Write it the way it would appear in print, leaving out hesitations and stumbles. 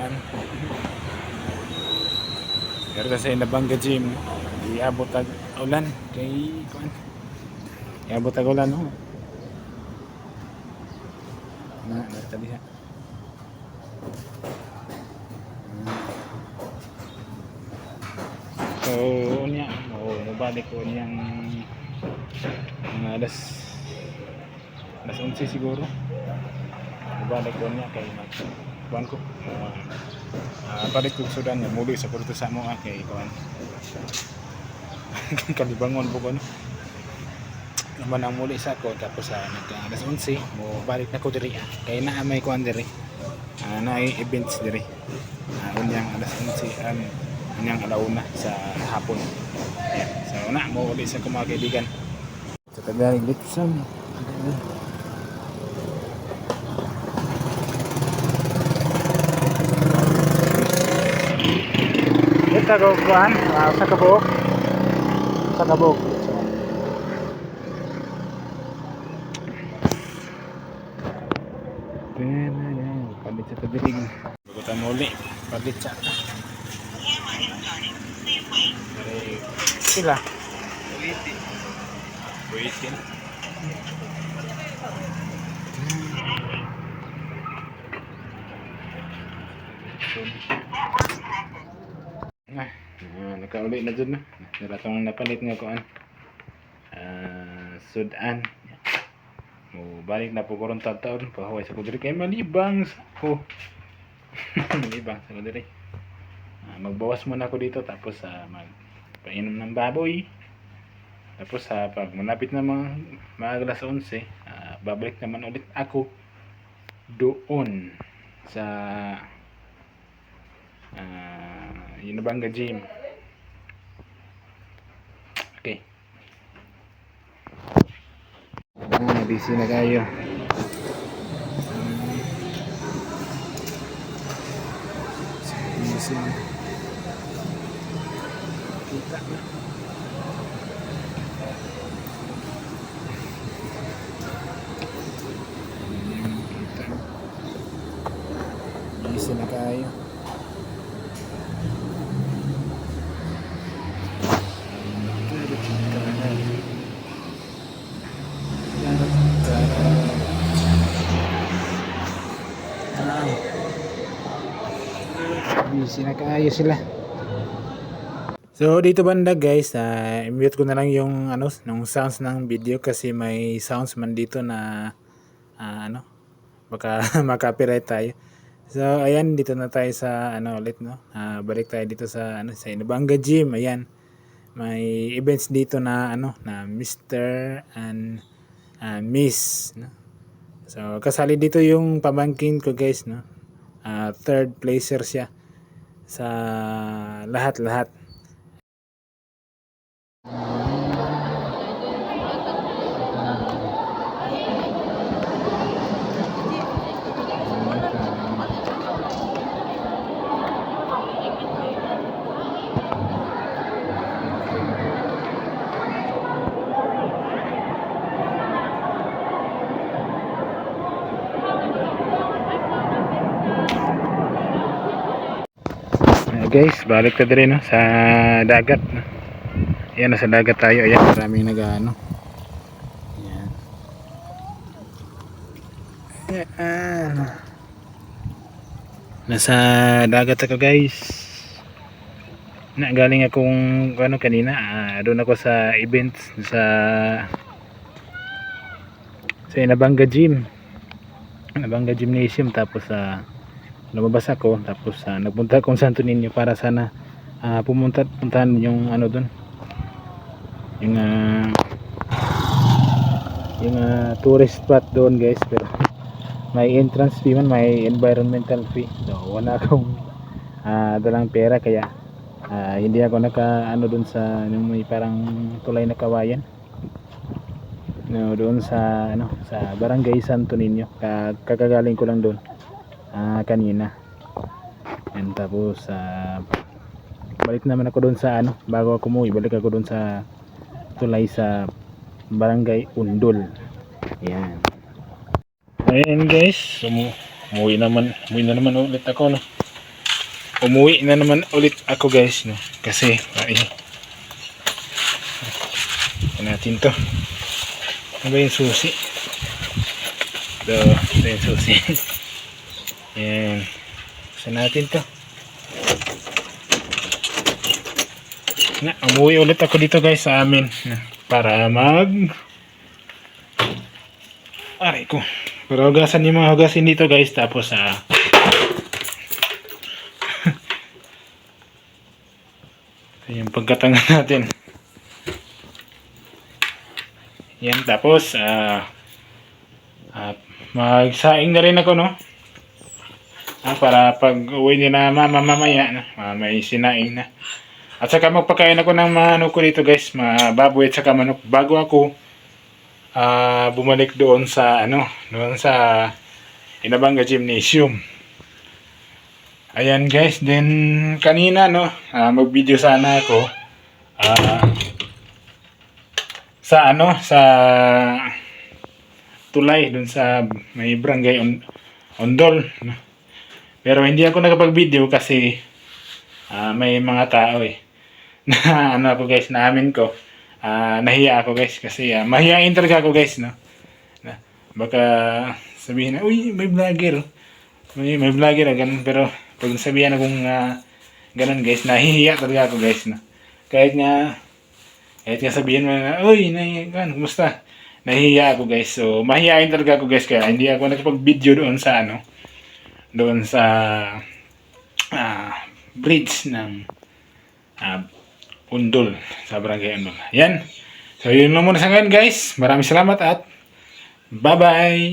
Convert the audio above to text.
Yan. Pero sa Nabanga Gym, iabot ag ulan kay kuan. Iabot ag ulan no. Natali ha. So, unya, mabalik ko niyang mga alas 11 siguro. Mabalik ko niya kay kuan ko. Balik ko sudan niya muli sa kurto sa mo kay kuan. Kalibangon po ko no. Naman ang muli sa ako tapos alas 11 mo balik na ko diri kay naa may kuan diri. Na events diri. Unyang alas 11 unyang alauna sa hapon. Ayan. So na mo uli sa mga kaibigan. Sa Tagalog Litson. Ito ko kuan sa kabuk. Sa kabuk. Palit sa tabilig. Bagutan mo uli. Palit sa sila. Waitin. Nakauli na dyan na. Naratong napalit nga kuan. Sudan. Balik na po ko ron taon. Pahuway sa kudiri. Kaya malibang sa ko. Malibang sa kudiri. Magbawas muna ako dito. Tapos magpainom ng baboy. Tapos pag malapit na mga alas 11, babalik naman ulit ako doon sa Nabanga Gym. Okay. Busy na kayo. Busy na. Kita na. Busy na kayo. Busy na kayo sila. So dito banda guys, i-mute ko na lang yung nung sounds ng video kasi may sounds man dito na baka ma-copyright tayo. So ayan, dito na tayo sa ulit no. Balik tayo dito sa sa Nabanga Gym. Ayan. May events dito na na Mr. and Miss no. So kasali dito yung pamangkin ko guys no. Third placer siya sa lahat-lahat. Guys, balik na din no, sa dagat no. Ayan, nasa dagat tayo. Ayan, maraming Ayan. Ayan. Nasa dagat ako guys. Galing akong kanina, doon ako sa events sa Nabanga Gym. Nabanga Gymnasium, tapos lumabas ako, tapos nagpunta akong Santo Niño para sana puntahan yung doon, yung tourist spot doon guys, pero may entrance fee man, may environmental fee, so wala akong dalang pera, kaya hindi ako doon sa yung may parang tulay na kawayan no, doon sa sa Barangay Santo Niño. Kakagaling ko lang doon kanina. And tapos balik naman ako doon sa bago ako umuwi, balik ako doon sa tulay sa Barangay Undol. Ayan. Ayan guys, umuwi na naman ulit ako no. umuwi na naman ulit ako guys, no? Kasi natin to. Ano ba yung susi? Ito yung susi. Yan. Buksan natin to. Umuwi ulit ako dito guys sa amin. Para aray ko. Pero hugasan yung mga hugasin dito guys. Tapos yung pagkatangan natin. Yan, tapos magsaing na rin ako, no? Para pag uwi niya na mamaya na, may sinaing na. At saka magpakain ako ng manok ko dito guys, baboy at saka manok, bago ako bumalik doon sa Inabanga Gymnasium. Ayan guys, then kanina, no, mag-video sana ako sa tulay dun sa may barangay Ondol, no? Pero hindi ako nakapag-video kasi may mga tao na ako guys, naamin ko, nahiya ako guys kasi mahihain talaga ako guys, no? Baka sabihin na, uy, may vlogger, may vlogger ganun. Pero pag sabihan akong ganun guys, nahihiya talaga ako guys, no? Kahit nga sabihin mo na, uy, kumusta? Nahihiya ako guys. So, mahihain talaga ako guys. Kaya hindi ako nakapag-video doon sa bridge ng Undol, sa Barangay Undol. Yan. So, yun lang muna sa ngayon guys. Maraming salamat at bye-bye!